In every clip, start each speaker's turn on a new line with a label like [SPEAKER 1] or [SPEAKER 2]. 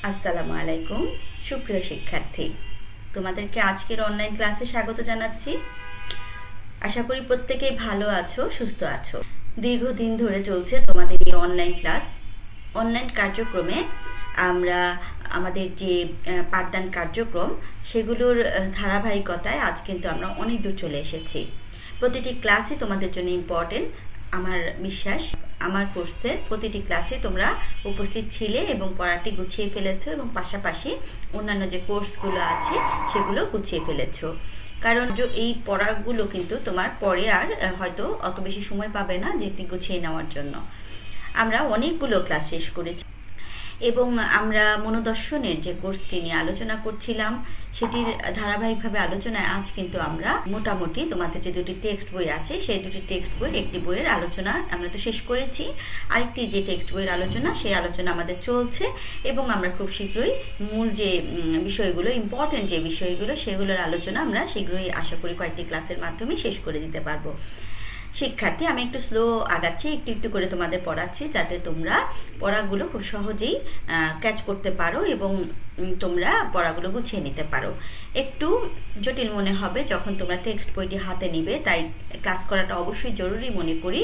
[SPEAKER 1] আসসালামু আলাইকুম সুপ্রিয় শিক্ষার্থী, তোমাদেরকে আজকের অনলাইন ক্লাসে স্বাগত জানাচ্ছি। আশা করি প্রত্যেকেই ভালো আছো, সুস্থ আছো। দীর্ঘদিন ধরে চলছে তোমাদের এই অনলাইন ক্লাস। অনলাইন কার্যক্রমে আমরা আমাদের যে পাঠদান কার্যক্রম সেগুলোর ধারাবাহিকতায় আজ কিন্তু আমরা অনেক দূর চলে এসেছি। প্রতিটি ক্লাসই তোমাদের জন্য ইম্পর্টেন্ট। আমার বিশ্বাস আমার কোর্সের প্রতিটি ক্লাসে তোমরা উপস্থিত ছিলে এবং পড়াটি গুছিয়ে ফেলেছো এবং পাশাপাশি অন্যান্য যে কোর্সগুলো আছে সেগুলো গুছিয়ে ফেলেছো। কারণ এই পড়াগুলো কিন্তু তোমার পরে আর হয়তো অত বেশি সময় পাবে না যেটি গুছিয়ে নেওয়ার জন্য। আমরা অনেকগুলো ক্লাস শেষ করেছি এবং আমরা মনোদর্শনের যে কোর্সটি নিয়ে আলোচনা করছিলাম সেটির ধারাবাহিকভাবে আলোচনায় আজ কিন্তু আমরা মোটামুটি তোমাদের যে দুটি টেক্সট বই আছে সেই দুটি টেক্সট বইয়ের একটি বইয়ের আলোচনা আমরা তো শেষ করেছি, আরেকটি যে টেক্সট বইয়ের আলোচনা সেই আলোচনা আমাদের চলছে এবং আমরা খুব শীঘ্রই মূল যে বিষয়গুলো ইম্পর্টেন্ট যে বিষয়গুলো সেগুলোর আলোচনা আমরা শীঘ্রই আশা করি কয়েকটি ক্লাসের মাধ্যমে শেষ করে দিতে পারবো। শিক্ষার্থী, আমি একটু স্লো আগাচ্ছি, একটু একটু করে তোমাদের পড়াচ্ছি যাতে তোমরা পড়াগুলো খুব সহজেই ক্যাচ করতে পারো এবং তোমরা পড়াগুলো গুছিয়ে নিতে পারো। একটু জটিল মনে হবে যখন তোমরা টেক্সট বইটি হাতে নিবে, তাই ক্লাস করাটা অবশ্যই জরুরি মনে করি।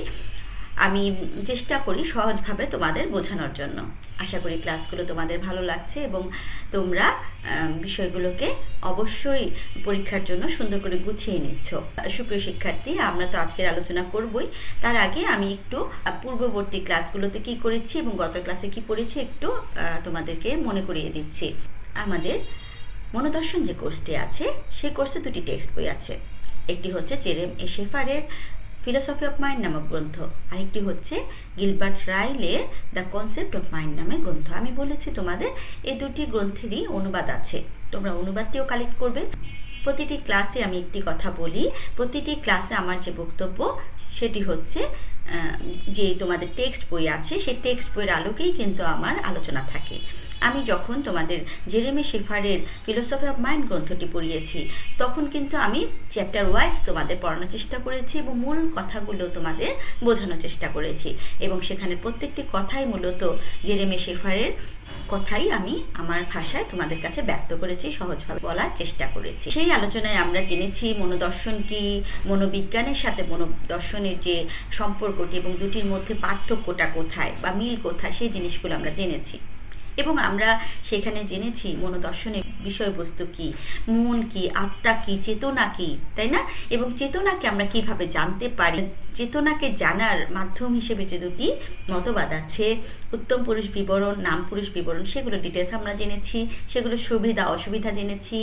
[SPEAKER 1] আমি চেষ্টা করি সহজভাবে তোমাদের বোঝানোর জন্য। আশা করি ক্লাসগুলো তোমাদের ভালো লাগছে এবং তোমরা বিষয়গুলোকে অবশ্যই পরীক্ষার জন্য সুন্দর করে গুছিয়ে নিচ্ছ। সুপ্রিয় শিক্ষার্থী, আমরা তো আজকের আলোচনা করবই, তার আগে আমি একটু পূর্ববর্তী ক্লাসগুলোতে কি করেছি এবং গত ক্লাসে কি পড়েছি একটু তোমাদেরকে মনে করিয়ে দিচ্ছি। আমাদের মনোদর্শন যে কোর্সটি আছে সেই কোর্সে দুটি টেক্সট বই আছে। একটি হচ্ছে জেরেম এ শেফারের ফিলোসফি অফ মাইন্ড নামক গ্রন্থ, আরেকটি হচ্ছে গিলবার্ট রাইলের দ্য কনসেপ্ট অফ মাইন্ড নামে গ্রন্থ। আমি বলেছি তোমাদের এই দুটি গ্রন্থেরই অনুবাদ আছে, তোমরা অনুবাদটিও কালেক্ট করবে। প্রতিটি ক্লাসে আমি একটি কথা বলি, প্রতিটি ক্লাসে আমার যে বক্তব্য সেটি হচ্ছে যে তোমাদের টেক্সট বই আছে সেই টেক্সট বইয়ের আলোকেই কিন্তু আমার আলোচনা থাকে। আমি যখন তোমাদের জেরেমি শেফারের ফিলোসফি অফ মাইন্ড গ্রন্থটি পড়িয়েছি তখন কিন্তু আমি চ্যাপ্টার ওয়াইজ তোমাদের পড়ানোর চেষ্টা করেছি এবং মূল কথাগুলো তোমাদের বোঝানোর চেষ্টা করেছি এবং সেখানে প্রত্যেকটি কথাই মূলত জেরেমি শেফারের কথাই আমি আমার ভাষায় তোমাদের কাছে ব্যক্ত করেছি, সহজভাবে বলার চেষ্টা করেছি। সেই আলোচনায় আমরা জেনেছি মনোদর্শন কি, মনোবিজ্ঞানের সাথে মনোদর্শনের যে সম্পর্কটি এবং দুটির মধ্যে পার্থক্যটা কোথায় বা মিল কোথায় সেই জিনিসগুলো আমরা জেনেছি এবং আমরা সেখানে জেনেছি মনোদর্শনের বিষয়বস্তু কি, মন কি, আত্মা কি, চেতনা কি, তাই না? এবং চেতনাকে আমরা কিভাবে জানতে পারি, চেতনাকে জানার মাধ্যম হিসেবে যে দুটি মতবাদ আছে উত্তম পুরুষ বিবরণ, নাম পুরুষ বিবরণ, সেগুলো ডিটেলস আমরা জেনেছি, সেগুলো সুবিধা অসুবিধা জেনেছি।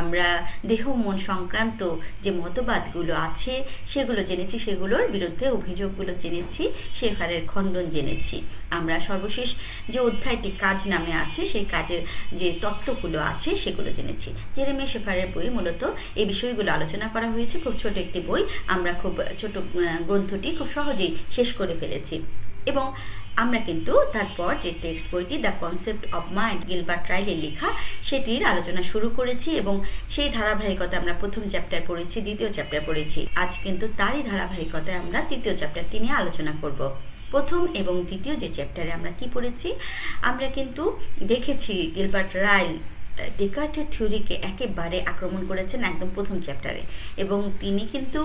[SPEAKER 1] আমরা দেহ মন সংক্রান্ত যে মতবাদগুলো আছে সেগুলো জেনেছি, সেগুলোর বিরুদ্ধে অভিযোগগুলো জেনেছি, শেফারের খণ্ডন জেনেছি। আমরা সর্বশেষ যে অধ্যায়টি কাজ নামে আছে সেই কাজের যে তত্ত্বগুলো আছে সেগুলো জেনেছি। জেরেমি শেফারের বই মূলত এই বিষয়গুলো আলোচনা করা হয়েছে। খুব ছোট একটি বই, আমরা খুব ছোট গ্রন্থটি খুব সহজেই শেষ করে ফেলেছি এবং আমরা কিন্তু তারপর যে টেক্সট বইটি the concept of mind Gilbert রাইলের লেখা সেটির আলোচনা শুরু করেছি এবং সেই ধারাবাহিকতা আমরা প্রথম চ্যাপ্টার পড়েছি, দ্বিতীয় চ্যাপ্টার পড়েছি। আজ কিন্তু তারই ধারাবাহিকতায় আমরা তৃতীয় চ্যাপ্টারটি নিয়ে আলোচনা করব। প্রথম এবং দ্বিতীয় যে চ্যাপ্টারে আমরা কি পড়েছি, আমরা কিন্তু দেখেছি গিলবার্ট রাইল ডেকার্টের থিওরিকে একেবারে আক্রমণ করেছেন একদম প্রথম চ্যাপ্টারে এবং তিনি কিন্তু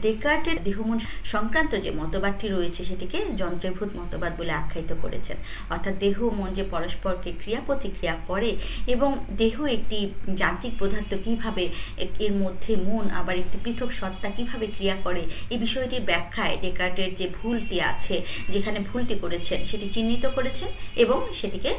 [SPEAKER 1] ডেকার্টের দেহমন সংক্রান্ত যে মতবাদটি রয়েছে সেটিকে যন্ত্রীভূত মতবাদ বলে আখ্যায়িত করেছেন। অর্থাৎ দেহ মন যে পরস্পরকে ক্রিয়া প্রতিক্রিয়া করে এবং দেহ একটি যান্ত্রিক পদার্থ কীভাবে এর মধ্যে মন আবার একটি পৃথক সত্তা কীভাবে ক্রিয়া করে, এই বিষয়টির ব্যাখ্যায় ডেকার্টের যে ভুলটি আছে, যেখানে ভুলটি করেছেন সেটি চিহ্নিত করেছেন এবং সেটিকে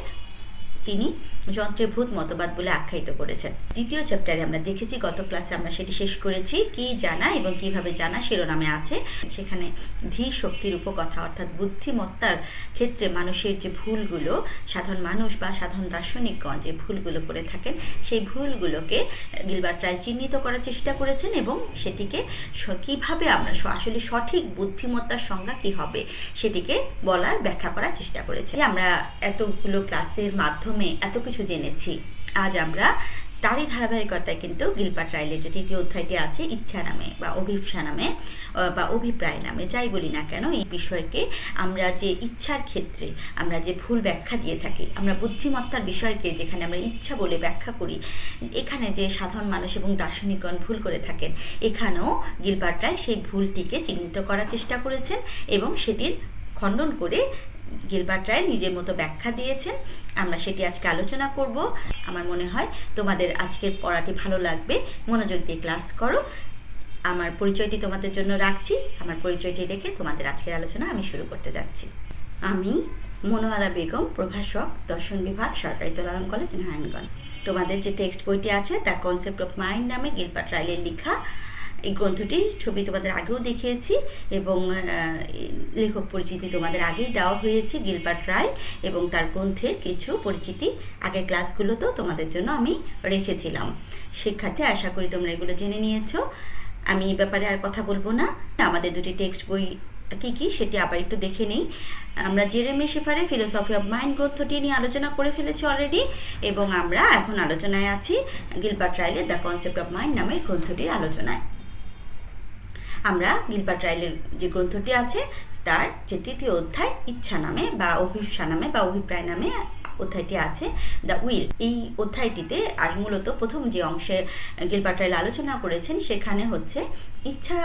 [SPEAKER 1] তিনি যন্ত্রীভূত মতবাদ বলে আখ্যায়িত করেছেন। দ্বিতীয় চ্যাপ্টারে আমরা দেখেছি, গত ক্লাসে আমরা সেটি শেষ করেছি, কি জানা এবং কিভাবে জানা শিরোনামে আছে। সেখানে ধী শক্তির উপকথা অর্থাৎ বুদ্ধিমত্তার ক্ষেত্রে মানুষের যে ভুলগুলো, সাধারণ মানুষ বা সাধারণ দার্শনিকগণ যে ভুলগুলো করে থাকেন সেই ভুলগুলোকে গিলবার্ট রাইল চিহ্নিত করার চেষ্টা করেছেন এবং সেটিকে কিভাবে আমরা আসলে সঠিক বুদ্ধিমত্তার সংজ্ঞা কি হবে সেটিকে বলার ব্যাখ্যা করার চেষ্টা করেছি। আমরা এতগুলো ক্লাসের মাধ্যমে এত কিছু জেনেছি, আজ আমরা তারই ধারাবাহিকতায় কিন্তু গিলবার্ট রাইলের যে তৃতীয় অধ্যায়টি আছে ইচ্ছা নামে বা অভিপ্সা নামে বা অভিপ্রায় নামে, যাই বলি না কেন, এই বিষয়কে আমরা যে ইচ্ছার ক্ষেত্রে আমরা যে ভুল ব্যাখ্যা দিয়ে থাকি, আমরা বুদ্ধিমত্তার বিষয়কে যেখানে আমরা ইচ্ছা বলে ব্যাখ্যা করি, এখানে যে সাধারণ মানুষ এবং দার্শনিকগণ ভুল করে থাকেন, এখানেও গিলবার্ট রাইল সেই ভুলটিকে চিহ্নিত করার চেষ্টা করেছেন এবং সেটির খণ্ডন করে গিলবার্ট রাইল নিজের মতো ব্যাখ্যা দিয়েছেন। আমরা সেটি আজকে আলোচনা করব। আমার মনে হয় তোমাদের আজকের পড়াটি ভালো লাগবে। মনোযোগ দিয়ে ক্লাস করো। আমার পরিচয়টি তোমাদের জন্য রাখছি। আমার পরিচয়টি রেখে তোমাদের আজকের আলোচনা আমি শুরু করতে যাচ্ছি। আমি মনোয়ারা বেগম, প্রভাষক, দর্শন বিভাগ, সরকারি তোলারাম কলেজ, নারায়ণগঞ্জ। তোমাদের যে টেক্সট বইটি আছে দ্য কনসেপ্ট অফ মাইন্ড নামে গিলবার্ট রাইলের লেখা, এই গ্রন্থটির ছবি তোমাদের আগেও দেখিয়েছি এবং লেখক পরিচিতি তোমাদের আগেই দেওয়া হয়েছে গিলবার্ট রাইল এবং তার গ্রন্থের কিছু পরিচিতি আগের ক্লাসগুলোতেও তোমাদের জন্য আমি রেখেছিলাম। শিক্ষার্থী, আশা করি তোমরা এগুলো জেনে নিয়েছো। আমি এই ব্যাপারে আর কথা বলবো না। আমাদের দুটি টেক্সট বই কি কি সেটি আবার একটু দেখে নিই। আমরা জেরেমি শেফারে ফিলোসফি অফ মাইন্ড গ্রন্থটি নিয়ে আলোচনা করে ফেলেছি অলরেডি এবং আমরা এখন আলোচনায় আছি গিলবার্ট রাইলের দ্য কনসেপ্ট অফ মাইন্ড নামে গ্রন্থটির আলোচনায়। আমরা গিলবার্ট রাইলের যে গ্রন্থটি আছে তার যে তৃতীয় অধ্যায় ইচ্ছা নামে বা অভিপ্সা নামে বা অভিপ্রায় নামে অধ্যায়টি আছে দ্য উইল, এই অধ্যায়টিতে আজ মূলত প্রথম যে অংশে গিলবার্ট রাইল আলোচনা করেছেন সেখানে হচ্ছে ইচ্ছা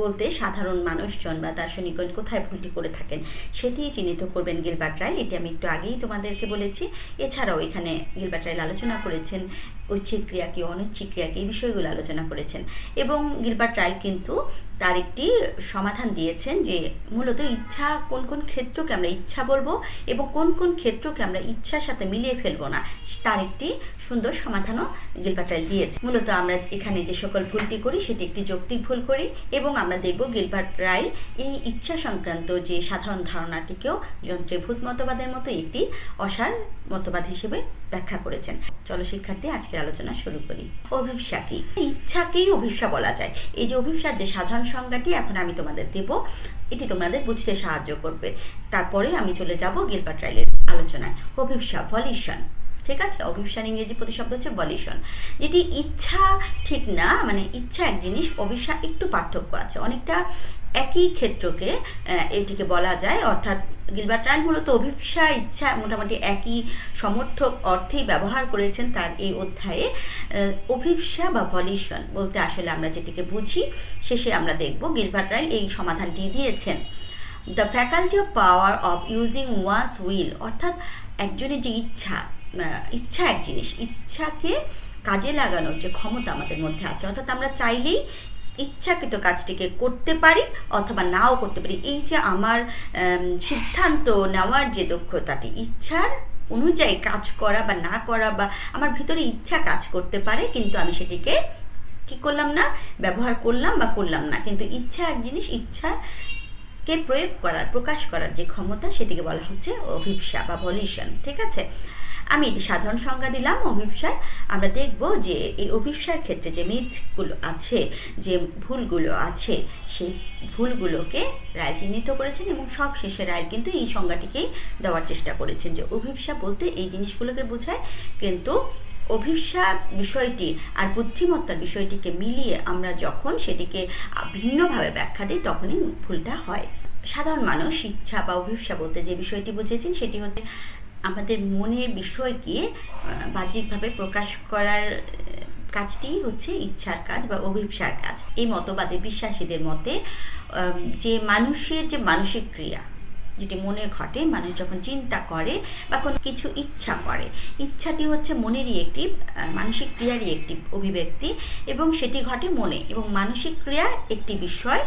[SPEAKER 1] বলতে সাধারণ মানুষজন বা দার্শনিকগণ কোথায় ভুলটি করে থাকেন সেটি চিহ্নিত করবেন গিলবার্ট রাইল। এটি আমি একটু আগেই তোমাদেরকে বলেছি। এছাড়াও এখানে গিলবার্ট রাইল আলোচনা করেছেন ঐচ্ছিক ক্রিয়া কি অনৈচ্ছিক ক্রিয়া কি, এই বিষয়গুলো আলোচনা করেছেন এবং গিলবার্ট রাইল কিন্তু তার একটি সমাধান দিয়েছেন যে মূলত ইচ্ছা কোন কোন ক্ষেত্রকে আমরা ইচ্ছা বলবো এবং কোন কোন ক্ষেত্রকে আমরা ইচ্ছার সাথে মিলিয়ে ফেলবো না, তার একটি সুন্দর সমাধানও গিলবার্ট রাইল দিয়েছে। মূলত আমরা এখানে যে সকল ভুলটি করি সেটি একটি যৌক্তিক ভুল করি এবং আমরা দেখব গিলবার্ট রাইল এই ইচ্ছা সংক্রান্ত যে সাধারণ ধারণাটিকেও যন্ত্রীভূত মতবাদের মতো একটি অসার মতবাদ হিসেবে ব্যাখ্যা করেছেন। চলো শিক্ষার্থী, আজকের আলোচনা শুরু করি। অভিপ্সা কি? ইচ্ছাকেই অভিপ্সা বলা যায়। এই যে অভিপ্সার যে সাধারণ সংজ্ঞাটি এখন আমি তোমাদের দেব, এটি তোমাদের বুঝতে সাহায্য করবে। তারপরে আমি চলে যাব গিলবার্ট রাইলের আলোচনায়। অভিপ্সা, ভলিউশন, ঠিক আছে। অভিপ্সার ইংরেজি প্রতিশব্দ হচ্ছে ভলিউশন, যেটি ইচ্ছা ঠিক না, মানে ইচ্ছা এক জিনিস, অভিপ্সা একটু পার্থক্য আছে, অনেকটা একই ক্ষেত্রকে এটিকে বলা যায়। অর্থাৎ গিলবার্ট রাইল মূলত অভিপ্সা ইচ্ছা মোটামুটি একই সমর্থক অর্থেই ব্যবহার করেছেন তার এই অধ্যায়ে। অভিপ্সা বা ভলিউশন বলতে আসলে আমরা যেটিকে বুঝি শেষে আমরা দেখব গিলবার্ট রাইল এই সমাধানটি দিয়েছেন। The faculty of power of using one's will, অর্থাৎ একজনের যে ইচ্ছা এক জিনিস, ইচ্ছাকে কাজে লাগানোর যে ক্ষমতা আমাদের মধ্যে আছে, অর্থাৎ আমরা চাইলেই ইচ্ছাকৃত কাজটিকে করতে পারি অথবা নাও করতে পারি। এই যে আমার সিদ্ধান্ত নেওয়ার যে দক্ষতাটি, ইচ্ছার অনুযায়ী কাজ করা বা না করা, বা আমার ভিতরে ইচ্ছা কাজ করতে পারে কিন্তু আমি সেটিকে কি করলাম না, ব্যবহার করলাম বা করলাম না। কিন্তু ইচ্ছা এক জিনিস, ইচ্ছাকে প্রয়োগ করার, প্রকাশ করার যে ক্ষমতা সেটিকে বলা হচ্ছে অভিপ্সা বা ভলিউশন, ঠিক আছে। আমি এটি সাধারণ সংজ্ঞা দিলাম অভিপ্সার। আমরা দেখব যে এই অভিপ্সার ক্ষেত্রে যে মিথগুলো আছে, যে ভুলগুলো আছে, সেই ভুলগুলোকে রাইল চিহ্নিত করেছেন এবং সব শেষে রাইল কিন্তু এই সংজ্ঞাটিকেই দেওয়ার চেষ্টা করেছেন যে অভিপ্সা বলতে এই জিনিসগুলোকে বোঝায়, কিন্তু অভিপ্সা বিষয়টি আর বুদ্ধিমত্তার বিষয়টিকে মিলিয়ে আমরা যখন সেটিকে ভিন্নভাবে ব্যাখ্যা দিই তখনই ভুলটা হয়। সাধারণ মানুষ ইচ্ছা বা অভিপ্সা বলতে যে বিষয়টি বুঝেছেন সেটি হচ্ছে আমাদের মনের বিষয়কে বাহ্যিকভাবে প্রকাশ করার কাজটি হচ্ছে ইচ্ছার কাজ বা অভিপ্সার কাজ। এই মতবাদে বিশ্বাসীদের মতে যে মানুষের যে মানসিক ক্রিয়া যেটি মনে ঘটে, মানুষ যখন চিন্তা করে বা কোনো কিছু ইচ্ছা করে, ইচ্ছাটি হচ্ছে মনেরই একটি মানসিক ক্রিয়ারই একটি অভিব্যক্তি এবং সেটি ঘটে মনে, এবং মানসিক ক্রিয়া একটি বিষয়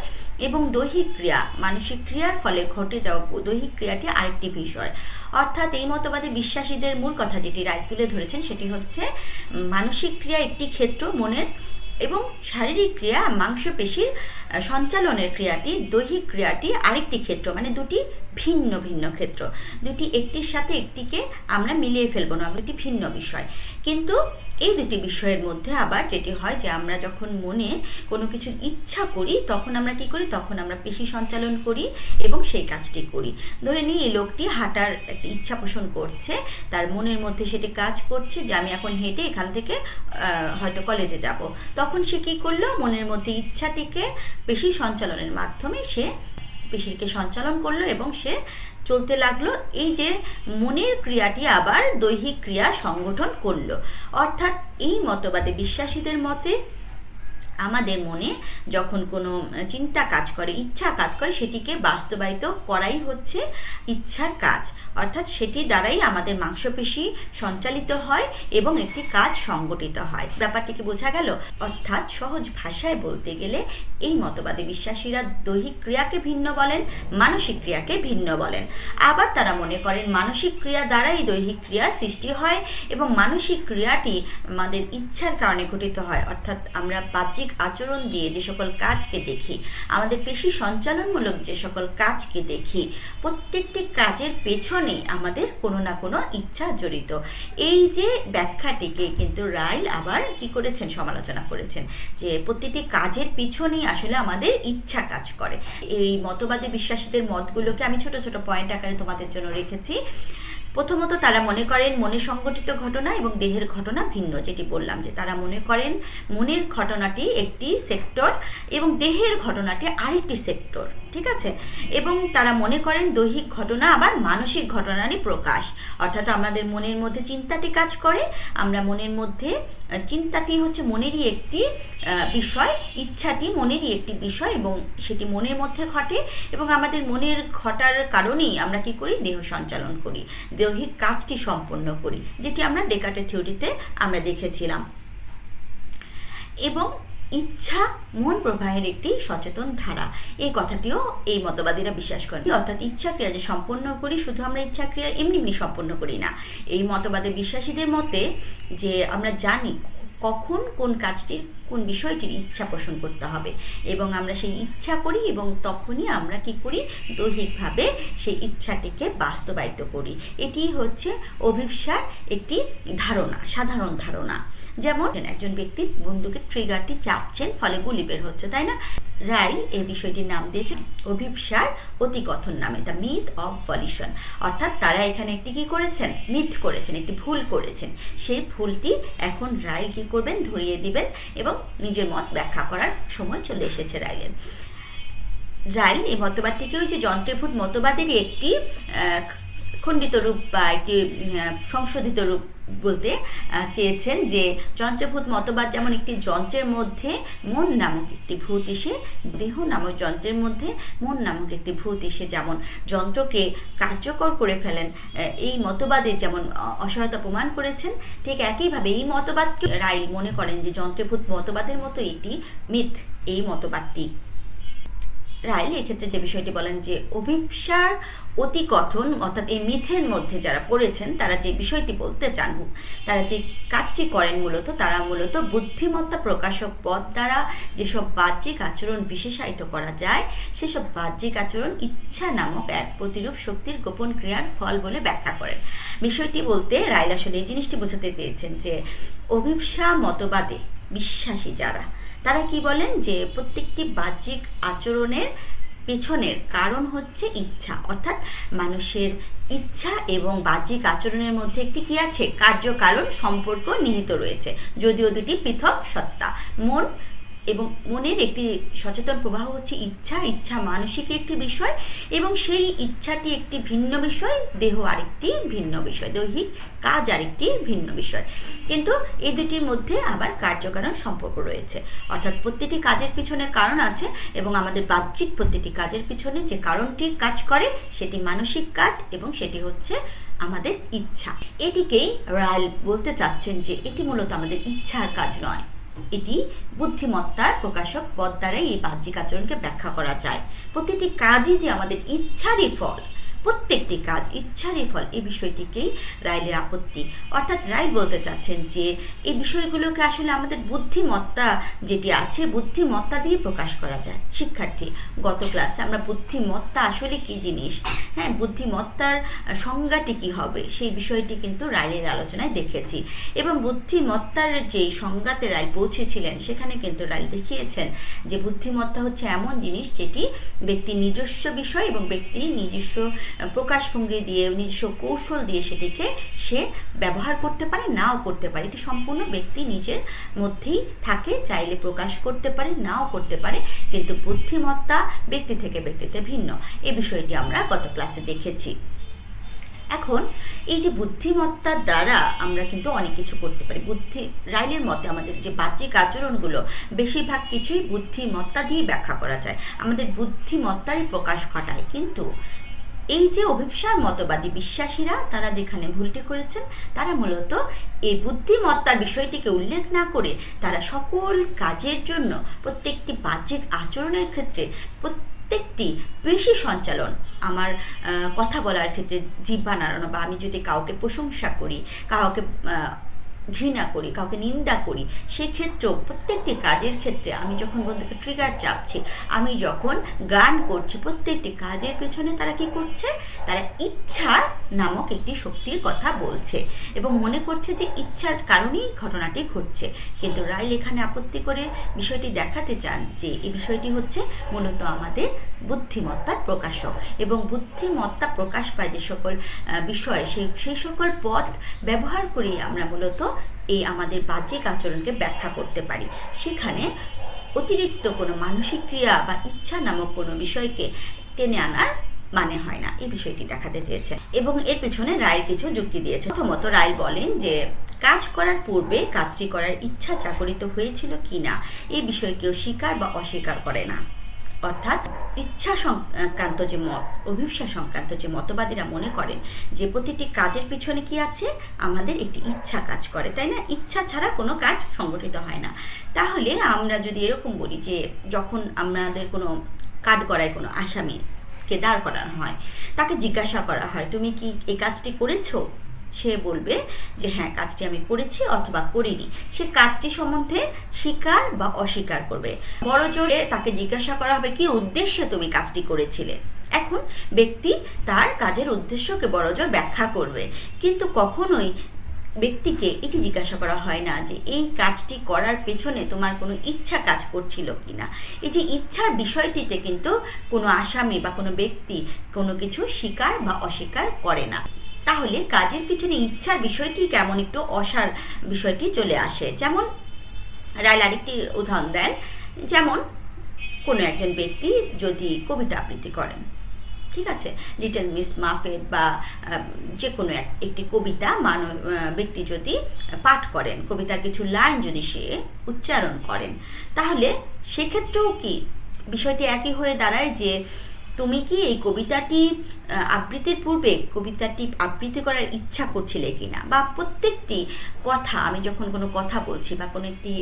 [SPEAKER 1] এবং দৈহিক ক্রিয়া, মানসিক ক্রিয়ার ফলে ঘটে যাওয়া দৈহিক ক্রিয়াটি আরেকটি বিষয়। অর্থাৎ এই মতবাদে বিশ্বাসীদের মূল কথা যেটি রাইল তুলে ধরেছেন সেটি হচ্ছে মানসিক ক্রিয়া একটি ক্ষেত্র মনের এবং শারীরিক ক্রিয়া মাংসপেশির সঞ্চালনের ক্রিয়াটি, দৈহিক ক্রিয়াটি আরেকটি ক্ষেত্র, মানে দুটি ভিন্ন ভিন্ন ক্ষেত্র, দুটি একটির সাথে একটিকে আমরা মিলিয়ে ফেলবো না, দুটি ভিন্ন বিষয়। কিন্তু এই দুটি বিষয়ের মধ্যে আবার যেটি হয় যে আমরা যখন মনে কোনো কিছুর ইচ্ছা করি তখন আমরা কি করি, তখন আমরা পেশি সঞ্চালন করি এবং সেই কাজটি করি। ধরে নিই এই লোকটি হাঁটার একটা ইচ্ছা পোষণ করছে, তার মনের মধ্যে সেটি কাজ করছে যে আমি এখন হেঁটে এখান থেকে হয়তো কলেজে যাব। তখন সে কি করলো, মনের মধ্যে ইচ্ছাটিকে পেশি সঞ্চালনের মাধ্যমে সে পেশিকে সঞ্চালন করলো এবং সে চলতে লাগলো। এই যে মনের ক্রিয়াটি আবার দৈহিক ক্রিয়া সংগঠন করলো। অর্থাৎ এই মতবাদে বিশ্বাসীদের মতে আমাদের মনে যখন কোনো চিন্তা কাজ করে, ইচ্ছা কাজ করে, সেটিকে বাস্তবায়িত করাই হচ্ছে ইচ্ছার কাজ। অর্থাৎ সেটি দ্বারাই আমাদের মাংসপেশি সঞ্চালিত হয় এবং একটি কাজ সংগঠিত হয়। ব্যাপারটিকে বোঝা গেল? অর্থাৎ সহজ ভাষায় বলতে গেলে এই মতবাদে বিশ্বাসীরা দৈহিক ক্রিয়াকে ভিন্ন বলেন, মানসিক ক্রিয়াকে ভিন্ন বলেন। আবার তারা মনে করেন মানসিক ক্রিয়া দ্বারাই দৈহিক ক্রিয়ার সৃষ্টি হয় এবং মানসিক ক্রিয়াটি আমাদের ইচ্ছার কারণে ঘটিত হয়। অর্থাৎ আমরা বাহ্যিক আচরণ দিয়ে যে সকল কাজকে দেখি, আমাদের পেশি সঞ্চালনমূলক যে সকল কাজকে দেখি, প্রত্যেকটি কাজের পেছনে আমাদের কোনো না কোনো ইচ্ছা জড়িত। এই যে ব্যাখ্যাটিকে কিন্তু রাইল আবার কি করেছেন, সমালোচনা করেছেন যে প্রতিটি কাজের পিছনেই আসলে আমাদের ইচ্ছা কাজ করে। এই মতবাদী বিশ্বাসীদের মতগুলোকে আমি ছোট ছোট পয়েন্ট আকারে তোমাদের জন্য রেখেছি। প্রথমত তারা মনে করেন মনে সংঘটিত ঘটনা এবং দেহের ঘটনা ভিন্ন, যেটি বললাম যে তারা মনে করেন মনের ঘটনাটি একটি সেক্টর এবং দেহের ঘটনাটি আরেকটি সেক্টর, ঠিক আছে। এবং তারা মনে করেন দৈহিক ঘটনা আবার মানসিক ঘটনারই প্রকাশ। অর্থাৎ আমাদের মনের মধ্যে চিন্তাটি কাজ করে, আমরা মনের মধ্যে চিন্তাটি হচ্ছে মনেরই একটি বিষয়, ইচ্ছাটি মনেরই একটি বিষয় এবং সেটি মনের মধ্যে ঘটে এবং আমাদের মনের ঘটার কারণেই আমরা কি করি, দেহ সঞ্চালন করি, দৈহিক কাজটি সম্পন্ন করি, যেটি আমরা ডেকার্টের থিওরিতে আমরা দেখেছিলাম। এবং ইচ্ছা মন প্রবাহের একটি সচেতন ধারা, এই কথাটিও এই মতবাদীরা বিশ্বাস করেন। অর্থাৎ ইচ্ছা ক্রিয়া যে সম্পন্ন করি, শুধু আমরা ইচ্ছা ক্রিয়া এমনি এমনি সম্পন্ন করি না। এই মতবাদে বিশ্বাসীদের মতে যে আমরা জানি কখন কোন কাজটির, কোন বিষয়টির ইচ্ছা পোষণ করতে হবে এবং আমরা সেই ইচ্ছা করি এবং তখনই আমরা কি করি, দৈহিকভাবে সেই ইচ্ছাটিকে বাস্তবায়িত করি। এটি হচ্ছে অভিপ্সার একটি ধারণা, সাধারণ ধারণা। যেমন একজন ব্যক্তি বন্দুকের ট্রিগারটি চাপছেন, ফলে গুলি বের হচ্ছে, তাই না? রাইল এই বিষয়টির নাম দিয়েছেন অভিপ্সার অতিকথন নামে, দ্য মিথ অফ ভলিউশন। অর্থাৎ তারা এখানে একটি কি করেছেন, মিথ করেছেন, একটি ভুল করেছেন। সেই ভুলটি এখন রাইল কি করবেন, ধরিয়ে দিবেন এবং নিজের মত ব্যাখ্যা করার সময় চলে এসেছে রাইলের। রাইল এই মতবাদটিকে ওই যে যন্ত্রীভূত মতবাদেরই একটি খণ্ডিত রূপ বা একটি সংশোধিত রূপ বলতে চেয়েছেন। যে যন্ত্রভূত মতবাদ যেমন একটি যন্ত্রের মধ্যে মন নামক একটি ভূত এসে, দেহ নামক যন্ত্রের মধ্যে মন নামক একটি ভূত এসে যেমন যন্ত্রকে কার্যকর করে ফেলেন, এই মতবাদের যেমন অসহায়তা প্রমাণ করেছেন, ঠিক একইভাবে এই মতবাদকে রাইল মনে করেন যে যন্ত্রভূত মতবাদের মতো এটি মিথ, এই মতবাদটি। রাইল এক্ষেত্রে যে বিষয়টি বলেন যে অভিপ্সার অতিকথন, অর্থাৎ এই মিথের মধ্যে যারা পড়েছেন তারা যে বিষয়টি বলতে চান, তারা যে কাজটি করেন মূলত, তারা মূলত বুদ্ধিমত্তা প্রকাশক পদ দ্বারা যেসব বাহ্যিক আচরণ বিশেষায়িত করা যায়, সেসব বাহ্যিক আচরণ ইচ্ছা নামক এক প্রতিরূপ শক্তির গোপন ক্রিয়ার ফল বলে ব্যাখ্যা করেন। বিষয়টি বলতে রাইল আসলে এই জিনিসটি বোঝাতে চেয়েছেন যে অভিপ্সা মতবাদে বিশ্বাসী যারা, তারা কি বলেন যে প্রত্যেকটি বাহ্যিক আচরণের পেছনের কারণ হচ্ছে ইচ্ছা। অর্থাৎ মানুষের ইচ্ছা এবং বাহ্যিক আচরণের মধ্যে একটি কি আছে, কার্যকারণ সম্পর্ক নিহিত রয়েছে, যদিও দুটি পৃথক সত্তা। মন এবং মনের একটি সচেতন প্রবাহ হচ্ছে ইচ্ছা, ইচ্ছা মানসিক একটি বিষয় এবং সেই ইচ্ছাটি একটি ভিন্ন বিষয়, দেহ আরেকটি ভিন্ন বিষয়, দৈহিক কাজ আরেকটি ভিন্ন বিষয়। কিন্তু এই দুটির মধ্যে আবার কার্যকারণ সম্পর্ক রয়েছে। অর্থাৎ প্রতিটি কাজের পিছনে কারণ আছে এবং আমাদের বাহ্যিক প্রতিটি কাজের পিছনে যে কারণটি কাজ করে সেটি মানসিক কাজ এবং সেটি হচ্ছে আমাদের ইচ্ছা। এটিকেই রাইল বলতে চাচ্ছেন যে এটি মূলত আমাদের ইচ্ছার কাজ নয়, এটি বুদ্ধিমত্তার প্রকাশক পদ দ্বারাই এই বাহ্যিক আচরণকে ব্যাখ্যা করা যায়। প্রতিটি কাজই যে আমাদের ইচ্ছারই ফল, প্রত্যেকটি কাজ ইচ্ছারই ফল, এই বিষয়টিকেই রাইলের আপত্তি। অর্থাৎ রাইল বলতে চাচ্ছেন যে এই বিষয়গুলোকে আসলে আমাদের বুদ্ধিমত্তা যেটি আছে, বুদ্ধিমত্তা দিয়ে প্রকাশ করা যায়। শিক্ষার্থী, গত ক্লাসে আমরা বুদ্ধিমত্তা আসলে কি জিনিস, হ্যাঁ, বুদ্ধিমত্তার সংজ্ঞাটি কি হবে, সেই বিষয়টি কিন্তু রাইলের আলোচনায় দেখেছি। এবং বুদ্ধিমত্তার যে সংজ্ঞাতে রাইল পৌঁছেছিলেন, সেখানে কিন্তু রাইল দেখিয়েছেন যে বুদ্ধিমত্তা হচ্ছে এমন জিনিস যেটি ব্যক্তির নিজস্ব বিষয় এবং ব্যক্তির নিজস্ব প্রকাশভঙ্গি দিয়ে, নিজস্ব কৌশল দিয়ে সেটিকে সে ব্যবহার করতে পারে, নাও করতে পারে। এটি সম্পূর্ণ ব্যক্তি নিজের মধ্যেই থাকে, চাইলে প্রকাশ করতে পারে, নাও করতে পারে, কিন্তু বুদ্ধিমত্তা ব্যক্তি থেকে ব্যক্তিতে ভিন্ন। এই বিষয়টি আমরা গত ক্লাসে দেখেছি। এখন এই যে বুদ্ধিমত্তার দ্বারা আমরা কিন্তু অনেক কিছু করতে পারি। রাইলের মতে আমাদের যে বাহ্যিক আচরণগুলো বেশিরভাগ কিছুই বুদ্ধিমত্তা দিয়ে ব্যাখ্যা করা যায়, আমাদের বুদ্ধিমত্তারই প্রকাশ ঘটায়। কিন্তু এই যে অভিপ্সার মতবাদী বিশ্বাসীরা, তারা যেখানে ভুলটি করেছেন, তারা মূলত এই বুদ্ধিমত্তার বিষয়টিকে উল্লেখ না করে তারা সকল কাজের জন্য, প্রত্যেকটি বাহ্যিক আচরণের ক্ষেত্রে, প্রত্যেকটি পেশি সঞ্চালন, আমার কথা বলার ক্ষেত্রে জিহ্বা নাড়ানো, বা আমি যদি কাউকে প্রশংসা করি, কাউকে ঘৃণা করি, কাউকে নিন্দা করি, সেক্ষেত্রেও প্রত্যেকটি কাজের ক্ষেত্রে আমি যখন বন্ধুকে ট্রিগার চাপছি, আমি যখন গান করছি, প্রত্যেকটি কাজের পেছনে তারা কি করছে, তারা ইচ্ছা নামক একটি শক্তির কথা বলছে এবং মনে করছে যে ইচ্ছার কারণেই ঘটনাটি ঘটছে। কিন্তু রাইল এখানে আপত্তি করে বিষয়টি দেখাতে চান যে এই বিষয়টি হচ্ছে মূলত আমাদের বুদ্ধিমত্তার প্রকাশক, এবং বুদ্ধিমত্তা প্রকাশ পায় যে সকল বিষয়, সেই সকল পথ ব্যবহার করেই আমরা মূলত এই আমাদের বাহ্যিক আচরণকে ব্যাখ্যা করতে পারি। সেখানে অতিরিক্ত কোনো মানসিক ক্রিয়া বা ইচ্ছা নামক কোনো বিষয়কে টেনে আনার মানে হয় না, এই বিষয়টি দেখাতে চেয়েছেন। এবং এর পেছনে রাইল কিছু যুক্তি দিয়েছে। প্রথমত রাইল বলেন যে কাজ করার পূর্বে কাজটি করার ইচ্ছা জাগরিত হয়েছিল কিনা, এই বিষয় কেউ স্বীকার বা অস্বীকার করে না। অর্থাৎ ইচ্ছা সংক্রান্ত যে মত, অভিপ্সা সংক্রান্ত যে মতবাদীরা মনে করেন যে প্রতিটি কাজের পিছনে কি আছে, আমাদের একটি ইচ্ছা কাজ করে, তাই না? ইচ্ছা ছাড়া কোনো কাজ সংগঠিত হয় না। তাহলে আমরা যদি এরকম বলি যে যখন আমাদের কোনো কাঠগড়ায় কোনো আসামিকে দাঁড় করানো হয়, তাকে জিজ্ঞাসা করা হয় তুমি কি এই কাজটি করেছো, সে বলবে যে হ্যাঁ কাজটি আমি করেছি অথবা করিনি। সে কাজটি সম্বন্ধে স্বীকার বা অস্বীকার করবে। বড় জোরে তাকে জিজ্ঞাসা করা হবে কি উদ্দেশ্যে তুমি কাজটি করেছিলে। এখন ব্যক্তি তার কাজের উদ্দেশ্যকে বড়জোর ব্যাখ্যা করবে, কিন্তু কখনোই ব্যক্তিকে এটি জিজ্ঞাসা করা হয় না যে এই কাজটি করার পেছনে তোমার কোনো ইচ্ছা কাজ করছিল কিনা। এই যে ইচ্ছার বিষয়টিতে কিন্তু কোনো আসামি বা কোনো ব্যক্তি কোনো কিছু স্বীকার বা অস্বীকার করে না। তাহলে কাজের পিছনে ইচ্ছার বিষয়টি কেমন একটু অসার বিষয়টি চলে আসে। যেমন রাইল আরেকটি উদাহরণ দেন, যেমন কোনো একজন ব্যক্তি যদি কবিতা আবৃত্তি করেন, ঠিক আছে, লিটল মিস মাফেট বা যে কোনো একটি কবিতা ব্যক্তি যদি পাঠ করেন, কবিতার কিছু লাইন যদি সে উচ্চারণ করেন, তাহলে সেক্ষেত্রেও কি বিষয়টি একই হয়ে দাঁড়ায় যে তুমি কি এই কবিতাটি আবৃত্তির পূর্বে কবিতাটি আবৃত্তি করার ইচ্ছা করছিলে কিনা, বা প্রত্যেকটি কথা, আমি যখন কোনো কথা বলছি বা কোনো একটি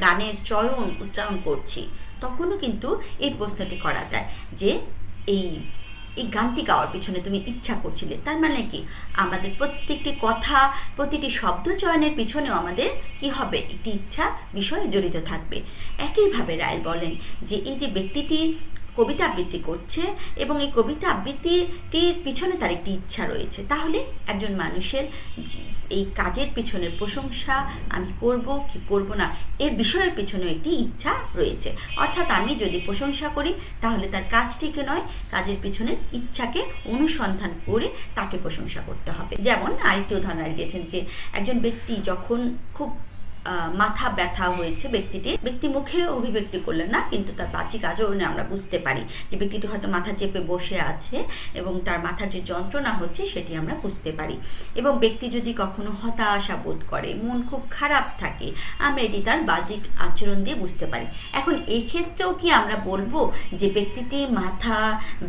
[SPEAKER 1] গানের চয়ন উচ্চারণ করছি, তখনও কিন্তু এই প্রশ্নটি করা যায় যে এই গানটি গাওয়ার পিছনে তুমি ইচ্ছা করছিলে। তার মানে কি আমাদের প্রত্যেকটি কথা, প্রতিটি শব্দ চয়নের পিছনেও আমাদের কি হবে, একটি ইচ্ছা বিষয় জড়িত থাকবে। একইভাবে রায় বলেন যে এই যে ব্যক্তিটি কবিতা আবৃত্তি করছে এবং এই কবিতা আবৃত্তিটির পিছনে তার একটি ইচ্ছা রয়েছে, তাহলে একজন মানুষের এই কাজের পিছনের প্রশংসা আমি করব কি করব না, এর বিষয়ের পিছনে একটি ইচ্ছা রয়েছে। অর্থাৎ আমি যদি প্রশংসা করি তাহলে তার কাজটিকে নয়, কাজের পিছনের ইচ্ছাকে অনুসন্ধান করে তাকে প্রশংসা করতে হবে। যেমন আরেকটি উদাহরণ দিয়েছেন যে একজন ব্যক্তি যখন খুব মাথা ব্যথা হয়েছে, ব্যক্তি মুখে অভিব্যক্তি করলেন না, কিন্তু তার বাহ্যিক আচরণে আমরা বুঝতে পারি যে ব্যক্তিটি হয়তো মাথা চেপে বসে আছে এবং তার মাথার যে যন্ত্রণা হচ্ছে সেটি আমরা বুঝতে পারি। এবং ব্যক্তি যদি কখনো হতাশা বোধ করে, মন খুব খারাপ থাকে, আমরা এটি তার বাহ্যিক আচরণ দিয়ে বুঝতে পারি। এখন এই ক্ষেত্রেও কি আমরা বলবো যে ব্যক্তিটি মাথা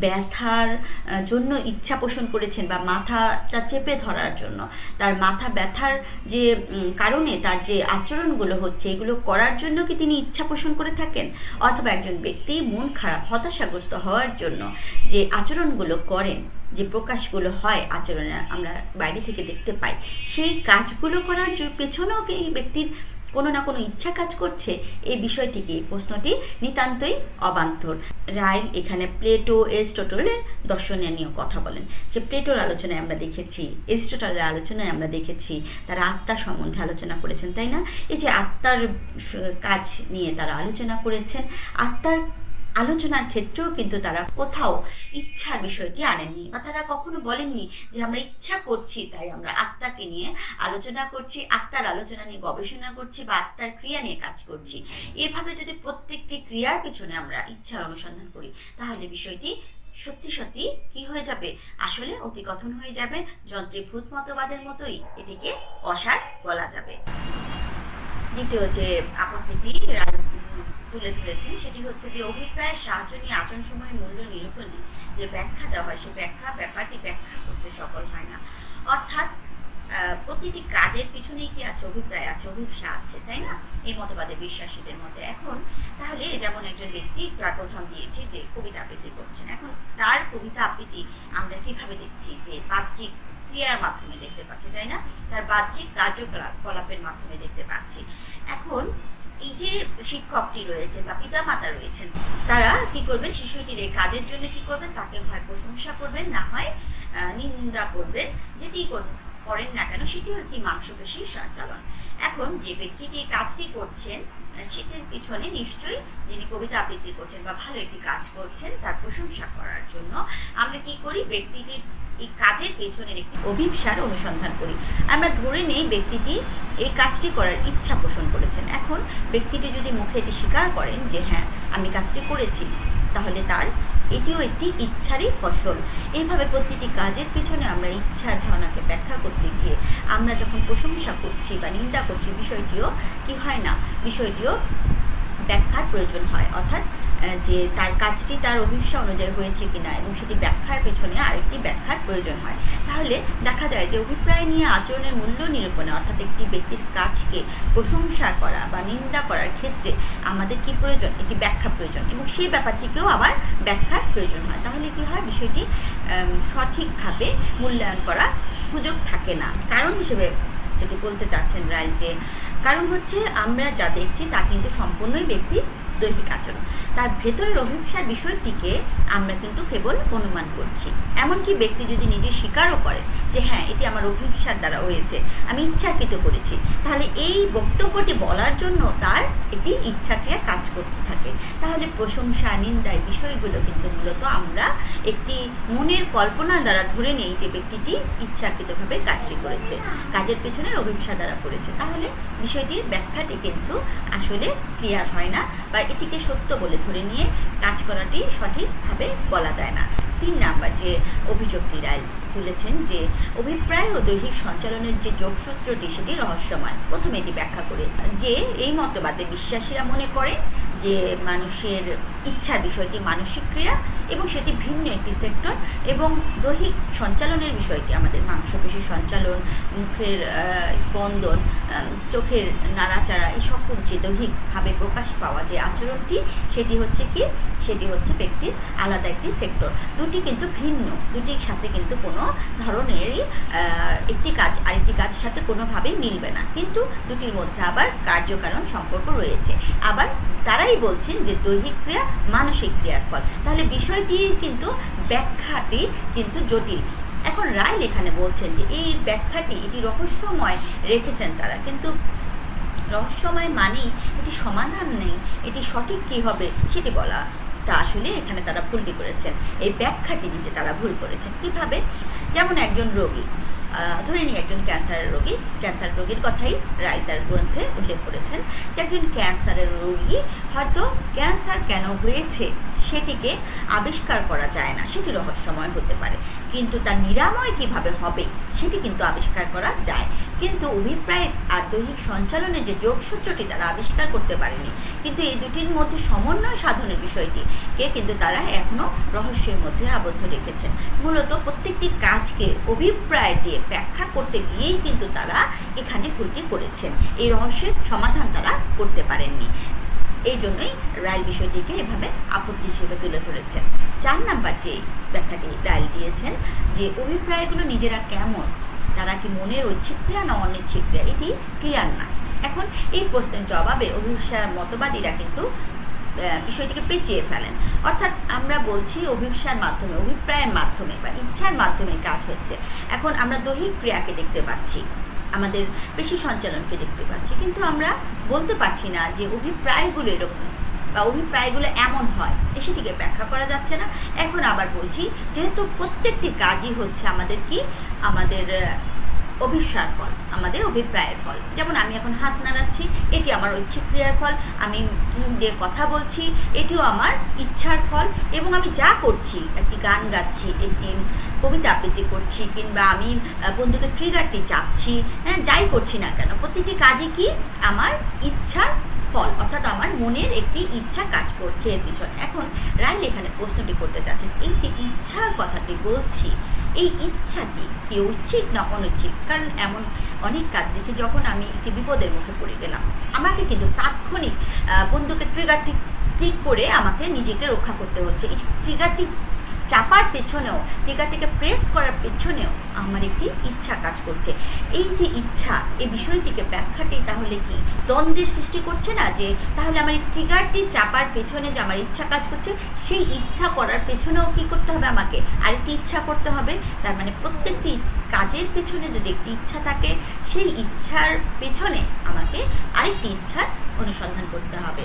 [SPEAKER 1] ব্যথার জন্য ইচ্ছা পোষণ করেছেন বা মাথাটা চেপে ধরার জন্য, তার মাথা ব্যথার যে কারণে তার যে আচরণগুলো হচ্ছে এগুলো করার জন্য কি তিনি ইচ্ছা পোষণ করে থাকেন? অথবা একজন ব্যক্তি মন খারাপ হতাশাগ্রস্ত হওয়ার জন্য যে আচরণগুলো করেন যে প্রকাশগুলো হয় আচরণে আমরা বাইরে থেকে দেখতে পাই, সেই কাজগুলো করার পেছনেও কি ব্যক্তির কোনো না কোনো ইচ্ছা কাজ করছে, এই বিষয়টিকে প্রশ্নটি নিতান্তই অবান্তর। রাইল এখানে প্লেটো এরিস্টটলের দর্শনের নিয়ে কথা বলেন, যে প্লেটোর আলোচনায় আমরা দেখেছি, এরিস্টটলের আলোচনায় আমরা দেখেছি তারা আত্মা সম্বন্ধে আলোচনা করেছেন, তাই না? এই যে আত্মার কাজ নিয়ে তারা আলোচনা করেছেন, আত্মার আলোচনার ক্ষেত্রেও কিন্তু তারা কোথাও ইচ্ছার বিষয়টি আনেননি, বা তারা কখনো বলেননি যে আমরা ইচ্ছা করছি তাই আমরা আত্মাকে নিয়ে আলোচনা করছি, আত্মার আলোচনা নিয়ে গবেষণা করছি, বা আত্মার ক্রিয়া নিয়ে কাজ করছি। এভাবে যদি প্রত্যেকটি ক্রিয়ার পিছনে আমরা ইচ্ছার অনুসন্ধান করি, তাহলে বিষয়টি সত্যি সত্যি কি হয়ে যাবে, আসলে অতিকথন হয়ে যাবে, যন্ত্রীভূত মতবাদের মতোই এটিকে অসার বলা যাবে। দ্বিতীয় যে আপত্তিটি তুলে ধরেছেন সেটি হচ্ছে যে অভিপ্রায়ের সাহায্য নিয়ে আচরণ সময়ের মূল্য নিরূপণে যে ব্যাখ্যা দেওয়া হয়, সে ব্যাপারটি ব্যাখ্যা করতে সফল হয় না। অর্থাৎ প্রতিটি কাজের পিছনেই কি আছে, অভিপ্রায় আছে, অভিপ্সা আছে, তাই না, এই মতবাদে বিশ্বাসীদের মধ্যে। এখন তাহলে যেমন একজন ব্যক্তি উদাহরণ দিয়েছি যে কবিতা আবৃত্তি করছেন, এখন তার কবিতা আবৃত্তি আমরা কিভাবে দেখছি, যে বাহ্যিক ক্রিয়ার মাধ্যমে দেখতে পাচ্ছি, তাই না, তার বাহ্যিক কার্যকলাপের মাধ্যমে দেখতে পাচ্ছি। এখন এই যে শিক্ষকটি রয়েছে বা পিতা মাতা রয়েছেন, তারা কি করবেন, শিশুটির এই কাজের জন্য কি করবেন, তাকে হয় প্রশংসা করবেন, না হয় নিন্দা করবেন, যেটি করেন না কেন সেটিও একটি মাংসপেশির সঞ্চালন। এখন যে ব্যক্তিটি কাজটি করছেন সেটির পিছনে নিশ্চয়ই যিনি কবিতা আবৃত্তি করছেন বা ভালো একটি কাজ করছেন তার প্রশংসা করার জন্য আমরা কি করি, ব্যক্তিটির এই কাজের পেছনের একটি অভিপ্সার অনুসন্ধান করি। আমরা ধরে নেই ব্যক্তিটি এই কাজটি করার ইচ্ছা পোষণ করেছেন। এখন ব্যক্তিটি যদি মুখে এটি স্বীকার করেন যে হ্যাঁ আমি কাজটি করেছি, তাহলে তার এটিও একটি ইচ্ছারই ফসল। এইভাবে প্রতিটি কাজের পিছনে আমরা ইচ্ছার ধারণাকে ব্যাখ্যা করতে গিয়ে আমরা যখন প্রশংসা করছি বা নিন্দা করছি, বিষয়টিও কি হয় না, বিষয়টিও ব্যাখ্যার প্রয়োজন হয়। অর্থাৎ যে তার কাজটি তার অভিপ্সা অনুযায়ী হয়েছে কিনা এবং সেটি ব্যাখ্যার পেছনে আরেকটি ব্যাখ্যার প্রয়োজন হয়। তাহলে দেখা যায় যে অভিপ্রায় নিয়ে আচরণের মূল্য নিরূপণে, অর্থাৎ একটি ব্যক্তির কাজকে প্রশংসা করা বা নিন্দা করার ক্ষেত্রে আমাদের কি প্রয়োজন, একটি ব্যাখ্যা প্রয়োজন, এবং সেই ব্যাপারটিকেও আবার ব্যাখ্যার প্রয়োজন হয়। তাহলে কি হয়, বিষয়টি সঠিকভাবে মূল্যায়ন করার সুযোগ থাকে না। কারণ হিসেবে যেটি বলতে চাচ্ছেন রাইল, যে কারণ হচ্ছে আমরা যা দেখছি তা কিন্তু সম্পূর্ণই ব্যক্তির দৈহিক আচরণ, তার ভেতরের অভিপ্সার বিষয়টিকে আমরা কিন্তু কেবল অনুমান করছি। এমনকি ব্যক্তি যদি নিজে স্বীকারও করে যে হ্যাঁ এটি আমার অভিপ্সার দ্বারা হয়েছে, আমি ইচ্ছাকৃত করেছি, তাহলে এই বক্তব্যটি বলার জন্য তার একটি ইচ্ছাক্রিয়া কাজ করতে থাকে। তাহলে প্রশংসা নিন্দায় বিষয়গুলো কিন্তু মূলত আমরা একটি মনের কল্পনা দ্বারা ধরে নেই যে ব্যক্তিটি ইচ্ছাকৃতভাবে কাজটি করেছে, কাজের পেছনের অভিপ্সা দ্বারা করেছে। তাহলে বিষয়টির ব্যাখ্যাটি কিন্তু আসলে ক্লিয়ার হয় না, বা এটিকে সত্য বলে ধরে নিয়ে কাজ করাটি সঠিকভাবে বলা যায় না। 3 নাম্বার যে অভিযোগটি রায় তুলেছেন, যে অভিপ্রায় ও দৈহিক সঞ্চালনের যে যোগসূত্রটি সেটি রহস্যময়। প্রথমে এটি ব্যাখ্যা করে যে এই মতবাদে বিশ্বাসীরা মনে করে যে মানুষের ইচ্ছার বিষয়টি মানসিক ক্রিয়া এবং সেটি ভিন্ন একটি সেক্টর, এবং দৈহিক সঞ্চালনের বিষয়টি আমাদের মাংসপেশি সঞ্চালন, মুখের স্পন্দন, চোখের নাড়াচাড়া, এই সকল যে দৈহিকভাবে প্রকাশ পাওয়া যে আচরণটি সেটি হচ্ছে কি, সেটি হচ্ছে ব্যক্তির আলাদা একটি সেক্টর। দুটি কিন্তু ভিন্ন, দুটির সাথে কিন্তু কোনো ধরনেরই একটি কাজ আরেকটি কাজের সাথে কোনোভাবেই মিলবে না, কিন্তু দুটির মধ্যে আবার কার্যকারণ সম্পর্ক রয়েছে। আবার তারাই বলছেন যে দৈহিক ক্রিয়া মানসিক ক্রিয়ার ফল। তাহলে বিষয়টি কিন্তু ব্যাখ্যাটি কিন্তু জটিল। এখন রায় এখানে বলছেন যে এই ব্যাখ্যাটি এটি রহস্যময় রেখেছেন তারা, কিন্তু রহস্যময় মানেই এটি সমাধান নেই, এটি সঠিক কী হবে সেটি বলা তা আসলে এখানে তারা ভুলটি করেছেন, এই ব্যাখ্যাটি দিতে তারা ভুল করেছেন। কিভাবে, যেমন একজন রোগী, ধরে নিই একজন ক্যান্সার রোগীর কথাই রায় তার গ্রন্থে উল্লেখ করেছেন, যে একজন ক্যান্সারের রোগী হয়তো ক্যান্সার কেন হয়েছে সেটিকে আবিষ্কার করা যায় না, সেটি রহস্যময় হতে পারে, কিন্তু তার নিরাময় কিভাবে হবে সেটি কিন্তু আবিষ্কার করা যায়। কিন্তু অভিপ্রায় আর দৈহিক সঞ্চালনের যে যোগসূত্রটি তারা আবিষ্কার করতে পারেনি, কিন্তু এই দুটির মধ্যে সমন্বয় সাধনের বিষয়টিকে কিন্তু তারা এখনো রহস্যের মধ্যে আবদ্ধ রেখেছেন। মূলত প্রত্যেকটি কাজকে অভিপ্রায় দিয়ে ব্যাখ্যা করতে গিয়েই কিন্তু তারা এখানে ভুলটি করেছেন, এই রহস্যের সমাধান তারা করতে পারেননি। এই জন্যই রায় বিষয়টিকে এভাবে আপত্তি হিসেবে তুলে ধরেছেন। 4 নাম্বার যে ব্যাখ্যাটি রাইল দিয়েছেন যে অভিপ্রায়গুলো নিজেরা কেমন, তারা কি মনের ঐচ্ছিক ক্রিয়া না অনৈচ্ছিক ক্রিয়া, এটি ক্লিয়ার না। এখন এই প্রশ্নের জবাবে অভিপ্সার মতবাদীরা কিন্তু বিষয়টিকে পেঁচিয়ে ফেলেন। অর্থাৎ আমরা বলছি অভিপ্সার মাধ্যমে, অভিপ্রায়ের মাধ্যমে বা ইচ্ছার মাধ্যমে কাজ হচ্ছে। এখন আমরা দৈহিক ক্রিয়াকে দেখতে পাচ্ছি, আমাদের পেশি সঞ্চালনকে দেখতে পাচ্ছি, কিন্তু আমরা বলতে পারছি না যে অভিপ্রায়গুলো এরকম বা অভিপ্রায়গুলো এমন হয়, সেটিকে ব্যাখ্যা করা যাচ্ছে না। এখন আবার বলছি, যেহেতু প্রত্যেকটি কাজই হচ্ছে আমাদের কি, আমাদের অভিপ্সার ফল, আমাদের অভিপ্রায়ের ফল। যেমন আমি এখন হাত নাড়াচ্ছি, এটি আমার ঐচ্ছিক ক্রিয়ার ফল। আমি যে কথা বলছি, এটিও আমার ইচ্ছার ফল। এবং আমি যা করছি, একটি গান গাচ্ছি, একটি কবিতা আবৃত্তি করছি, কিংবা আমি বন্ধুকে ট্রিগারটি চাপছি, হ্যাঁ, যাই করছি না কেন, প্রতিটি কাজই কি আমার ইচ্ছার ফল, অর্থাৎ আমার মনের একটি ইচ্ছা কাজ করছে এর পিছনে। এখন রাইল এখানে প্রশ্নটি করতে চাচ্ছেন, এই যে ইচ্ছার কথাটি বলছি, এই ইচ্ছাটি কি ঐচ্ছিক না অনৈচ্ছিক? কারণ এমন অনেক কাজ দেখি, যখন আমি একটি বিপদের মুখে পড়ে গেলাম, আমাকে কিন্তু তাৎক্ষণিক বন্ধুকে ট্রিগারটি ঠিক করে আমাকে নিজেকে রক্ষা করতে হচ্ছে। এই ট্রিগারটি চাপার পেছনেও, ট্রিগারটিকে প্রেস করার পেছনেও আমার একটি ইচ্ছা কাজ করছে। এই যে ইচ্ছা, এই বিষয়টিকে ব্যাখ্যাটি তাহলে কি দ্বন্দ্বের সৃষ্টি করছে না? যে তাহলে আমার এই ট্রিগারটি চাপার পেছনে যে আমার ইচ্ছা কাজ করছে, সেই ইচ্ছা করার পেছনেও কি করতে হবে, আমাকে আরেকটি ইচ্ছা করতে হবে। তার মানে প্রত্যেকটি কাজের পেছনে যদি একটি ইচ্ছা থাকে, সেই ইচ্ছার পেছনে আমাকে আরেকটি ইচ্ছার অনুসন্ধান করতে হবে,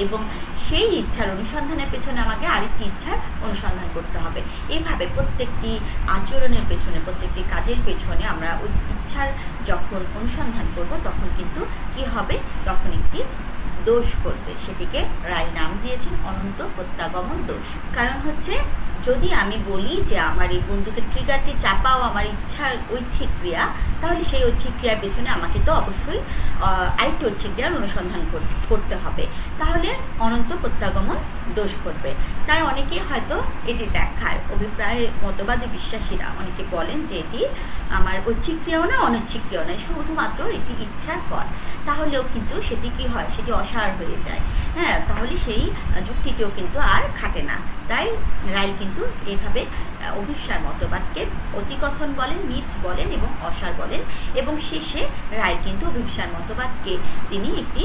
[SPEAKER 1] এবং সেই ইচ্ছার অনুসন্ধানের পেছনে আমাকে আরেকটি ইচ্ছার অনুসন্ধান করতে হবে। এইভাবে প্রত্যেকটি আচরণের পেছনে, প্রত্যেকটি কাজের পেছনে আমরা ওই ইচ্ছার যখন অনুসন্ধান করব, তখন কিন্তু কি হবে, তখন একটি দোষ করবে। সেটিকে রায় নাম দিয়েছেন অনন্ত প্রত্যাগমন দোষ। কারণ হচ্ছে, যদি আমি বলি যে আমার এই বন্ধুকে ট্রিগারটি চাপাও আমার ইচ্ছার ঐচ্ছিক ক্রিয়া, তাহলে সেই ঐচ্ছিক ক্রিয়ার পেছনে আমাকে তো অবশ্যই আরেকটি ঐচ্ছিক ক্রিয়ার অনুসন্ধান করতে হবে, তাহলে অনন্ত প্রত্যাগমন দোষ করবে। তাই অনেকে হয়তো এটি ব্যাখ্যায়, অভিপ্রায় মতবাদী বিশ্বাসীরা অনেকে বলেন যে এটি আমার ঐচ্ছিক ক্রিয়াও না অনৈচ্ছিক ক্রিয়াও নয়, শুধুমাত্র এটি ইচ্ছার ফল। তাহলেও কিন্তু সেটি কি হয়, সেটি অসার হয়ে যায়। হ্যাঁ, তাহলে সেই যুক্তিটিও কিন্তু আর খাটে না। তাই রাইল কিন্তু এইভাবে অভিপ্সার মতবাদকে অতিকথন বলেন, মিথ বলেন এবং অসার বলেন, এবং শেষে রাইল কিন্তু অভিপ্সার মতবাদকে তিনি একটি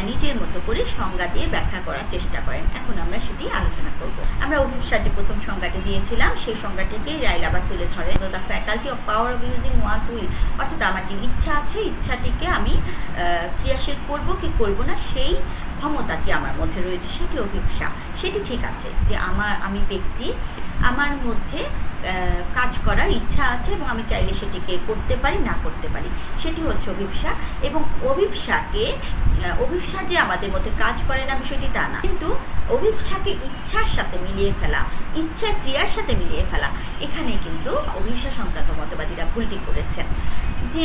[SPEAKER 1] নিজের মতো করে সংজ্ঞা দিয়ে ব্যাখ্যা করার চেষ্টা করেন। এখন আমরা সেটি আলোচনা করব। আমরা অভিপ্সার যে প্রথম সংজ্ঞাটি দিয়েছিলাম, সেই সংজ্ঞাটিকেই রাইল আবার তুলে ধরেন, the faculty of power of using one's will, অর্থাৎ আমার যে ইচ্ছা আছে, ইচ্ছাটিকে আমি ক্রিয়াশীল করব কি করব না, সেই ক্ষমতাটি আমার মধ্যে রয়েছে, সেটি অভিপ্সা। সেটি ঠিক আছে যে আমি ব্যক্তি, আমার মধ্যে কাজ করার ইচ্ছা আছে এবং আমি চাইলে সেটিকে করতে পারি, না করতে পারি, সেটি হচ্ছে অভিপ্সা। এবং অভিপ্সা যে আমাদের মধ্যে কাজ করে না বিষয়টি তা না, কিন্তু অভিপ্সাকে ইচ্ছার সাথে মিলিয়ে ফেলা, ইচ্ছার ক্রিয়ার সাথে মিলিয়ে ফেলা, এখানে কিন্তু অভিপ্সা সংক্রান্ত মতবাদীরা ভুলটি করেছেন। যে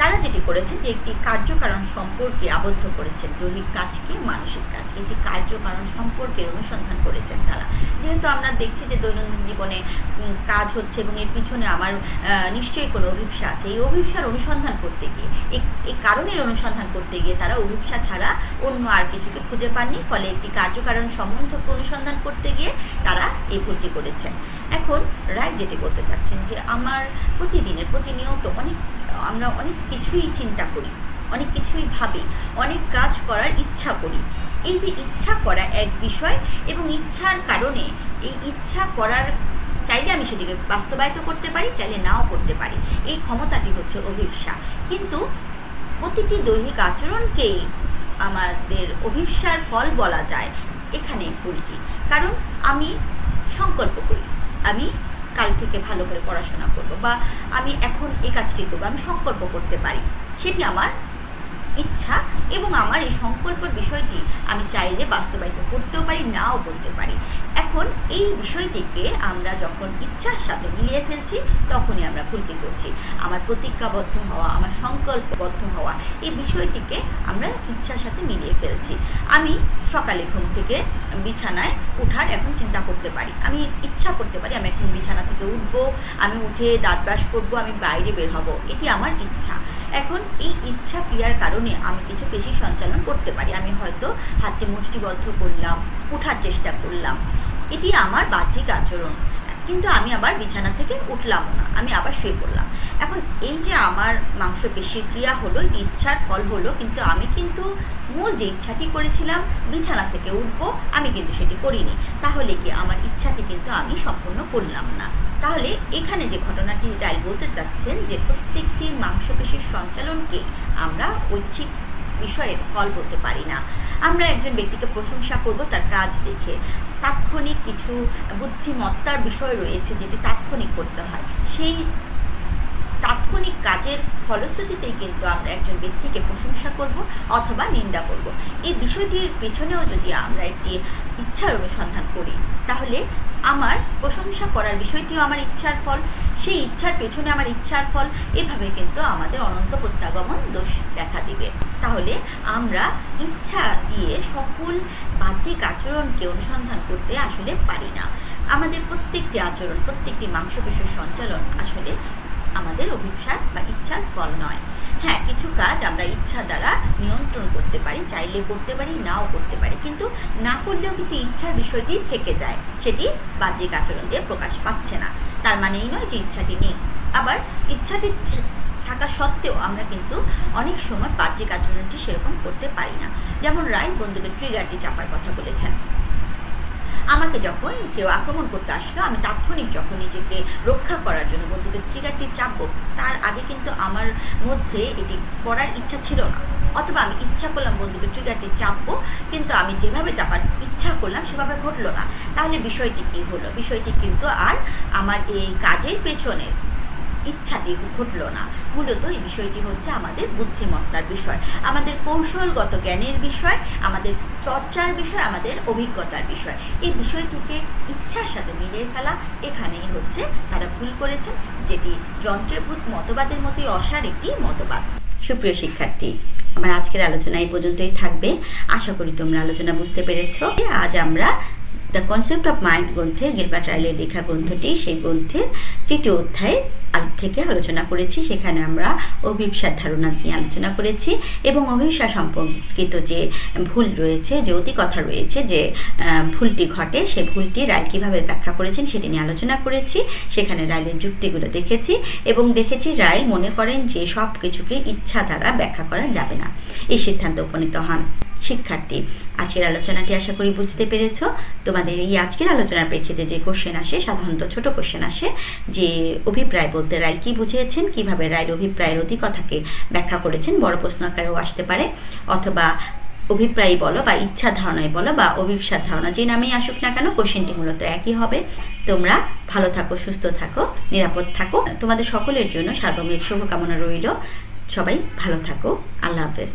[SPEAKER 1] তারা যেটি করেছেন, যে একটি কার্যকারণ সম্পর্কে আবদ্ধ করেছেন দৈহিক কাজকে, মানসিক কাজকে, একটি কার্যকারণ সম্পর্কের অনুসন্ধান করেছেন তারা। যেহেতু আমরা দেখছি যে দৈনন্দিন জীবনে কাজ হচ্ছে এবং এর পিছনে আমার নিশ্চয়ই কোনো অভিপ্সা আছে, এই অভিপ্সার অনুসন্ধান করতে গিয়ে, এই কারণের অনুসন্ধান করতে গিয়ে তারা অভিপ্সা ছাড়া অন্য আর কিছুকে খুঁজে পাননি, ফলে একটি কার্যকারণ সম্বন্ধকে অনুসন্ধান করতে গিয়ে তারা এই ভুলটি করেছেন। এখন রায় যেটি বলতে চাচ্ছেন যে আমার প্রতিনিয়ত আমরা অনেক কিছুই চিন্তা করি, অনেক কিছুই ভাবি, অনেক কাজ করার ইচ্ছা করি। এই যে ইচ্ছা করা এক বিষয়, এবং ইচ্ছার কারণে এই ইচ্ছা করার চাইলে আমি সেটিকে বাস্তবায়িত করতে পারি, চাইলে নাও করতে পারি, এই ক্ষমতাটি হচ্ছে অভিপ্সা। কিন্তু প্রতিটি দৈহিক আচরণকেই আমাদের অভিপ্সার ফল বলা যায়, এখানে ভুলটি। কারণ আমি সংকল্প করি, আমি কাল থেকে ভালো করে পড়াশোনা করব, বা আমি এখন এই কাজটি করবো, আমি সংকল্প করতে পারি, সেটি আমার ইচ্ছা, এবং আমার এই সংকল্পের বিষয়টি আমি চাইলে বাস্তবায়িত করতেও পারি, নাও করতে পারি। এখন এই বিষয়টিকে আমরা যখন ইচ্ছার সাথে মিলিয়ে ফেলছি, তখনই আমরা ভুলটি করছি। আমার প্রতিজ্ঞাবদ্ধ হওয়া, আমার সংকল্পবদ্ধ হওয়া, এই বিষয়টিকে আমরা ইচ্ছার সাথে মিলিয়ে ফেলছি। আমি সকালে ঘুম থেকে বিছানায় উঠার এখন চিন্তা করতে পারি, আমি ইচ্ছা করতে পারি আমি এখন বিছানা থেকে উঠবো, আমি উঠে দাঁত ব্রাশ করবো, আমি বাইরে বের হব, এটি আমার ইচ্ছা। এখন এই ইচ্ছা ক্রিয়ার কারণে আমি কিছু পেশি সঞ্চালন করতে পারি, আমি হয়তো হাতটি মুষ্টিবদ্ধ করলাম, উঠার চেষ্টা করলাম, এটি আমার বাহ্যিক আচরণ, কিন্তু আমি আবার বিছানা থেকে উঠলাম না, আমি আবার শুয়ে পড়লাম। এখন এই যে আমার মাংসপেশির ক্রিয়া হলো, এটি ইচ্ছার ফল হলো, কিন্তু আমি কিন্তু মূল যে ইচ্ছাটি করেছিলাম বিছানা থেকে উঠবো, আমি কিন্তু সেটি করিনি। তাহলে কি আমার ইচ্ছাটি কিন্তু আমি সম্পূর্ণ করলাম না। তাহলে এখানে যে ঘটনাটি রায় বলতে চাচ্ছেন যে প্রত্যেকটি মাংসপেশির সঞ্চালনকে আমরা ঐচ্ছিক বিষয়ের ফল বলতে পারি না। আমরা একজন ব্যক্তিকে প্রশংসা করব তার কাজ দেখে, তাৎক্ষণিক কিছু বুদ্ধিমত্তার বিষয় রয়েছে যেটি তাৎক্ষণিক করতে হয়, সেই তাৎক্ষণিক কাজের ফলশ্রুতিতেই কিন্তু আমরা একজন ব্যক্তিকে প্রশংসা করব অথবা নিন্দা করব। এই বিষয়টির পেছনেও যদি আমরা একটি ইচ্ছার অনুসন্ধান করি, তাহলে আমার প্রশংসা করার বিষয়টিও আমার ইচ্ছার ফল, সেই ইচ্ছার পেছনে আমার ইচ্ছার ফল, এভাবে কিন্তু আমাদের অনন্ত প্রত্যাগমন দোষ দেখা দিবে। তাহলে আমরা ইচ্ছা দিয়ে সকল বাহ্যিক আচরণকে অনুসন্ধান করতে আসলে পারি না। আমাদের প্রত্যেকটি আচরণ, প্রত্যেকটি মাংসপেশির সঞ্চালন আসলে আমাদের অভিপ্সার বা ইচ্ছার ফল নয়। হ্যাঁ, কিছু কাজ আমরা ইচ্ছা দ্বারা নিয়ন্ত্রণ করতে পারি, চাইলে করতে পারি, নাও করতে পারি, কিন্তু না করলেও কিন্তু ইচ্ছার বিষয়টি থেকে যায়, সেটি বাহ্যিক আচরণ দিয়ে প্রকাশ পাচ্ছে না। তার মানে এই নয় যে ইচ্ছাটি নেই। আবার ইচ্ছাটি থাকা সত্ত্বেও আমরা কিন্তু অনেক সময় বাহ্যিক আচরণটি সেরকম করতে পারি না। যেমন রাইট বন্দুকের ট্রিগারটি চাপার কথা বলেছেন। আমাকে যখন কেউ আক্রমণ করতে আসলো, আমি তাৎক্ষণিক যখন নিজেকে রক্ষা করার জন্য বন্দুকের ট্রিগারটি চাপবো, তার আগে কিন্তু আমার মধ্যে এটি করার ইচ্ছা ছিল না, অথবা আমি ইচ্ছা করলাম বন্দুকের ট্রিগারটি চাপবো, কিন্তু আমি যেভাবে চাপার ইচ্ছা করলাম সেভাবে ঘটলো না। তাহলে বিষয়টি কি হলো? বিষয়টি কিন্তু আর আমার এই কাজের পেছনের ইচ্ছাটি ঘটলো না। মূলত এই বিষয়টি হচ্ছে আমাদের বুদ্ধিমত্তার বিষয়, আমাদের কৌশলগত জ্ঞানের বিষয়, আমাদের চর্চার বিষয়, আমাদের অভিজ্ঞতার বিষয়। এই বিষয়টিকে ইচ্ছার সাথে মিলিয়ে ফেলা, এখানেই হচ্ছে তারা ভুল করেছেন, যেটি যন্ত্রীভূত মতবাদের মতোই অসার একটি মতবাদ। সুপ্রিয় শিক্ষার্থী, আমার আজকের আলোচনা এই পর্যন্তই থাকবে। আশা করি তোমরা আলোচনা বুঝতে পেরেছ। আজ আমরা দ্য কনসেপ্ট অফ মাইন্ড গ্রন্থের, গিলবার্ট রাইলের লেখা গ্রন্থটি, সেই গ্রন্থের ৩য় অধ্যায় থেকে আলোচনা করেছি। সেখানে আমরা অভিপ্সার ধারণা নিয়ে আলোচনা করেছি এবং অভিপ্সা সম্পর্কিত যে ভুল রয়েছে, যে অতিকথা রয়েছে, যে ভুলটি ঘটে, সেই ভুলটি রাইল কীভাবে ব্যাখ্যা করেছেন সেটি নিয়ে আলোচনা করেছি। সেখানে রাইলের যুক্তিগুলো দেখেছি এবং দেখেছি রাইল মনে করেন যে সব কিছুকে ইচ্ছা দ্বারা ব্যাখ্যা করা যাবে না, এই সিদ্ধান্তে উপনীত হন। শিক্ষার্থী, আজকের আলোচনাটি আশা করি বুঝতে পেরেছ। তোমাদের এই আজকের আলোচনার প্রেক্ষিতে যে কোশ্চেন আসে, সাধারণত ছোট কোশ্চেন আসে, যে অভিপ্রায় বলতে রাইল কি বুঝিয়েছেন, কিভাবে রাইল অভিপ্রায়ের অধিকথাকে ব্যাখ্যা করেছেন, বড় প্রশ্ন আকারেও আসতে পারে, অথবা অভিপ্রায় বলো বা ইচ্ছা ধারণায় বলো বা অভিপ্সার ধারণা, যে নামেই আসুক না কেন, কোশ্চেনটি মূলত একই হবে। তোমরা ভালো থাকো, সুস্থ থাকো, নিরাপদ থাকো। তোমাদের সকলের জন্য সার্বজনীন শুভকামনা রইল। সবাই ভালো থাকো। আল্লাহ হাফেজ।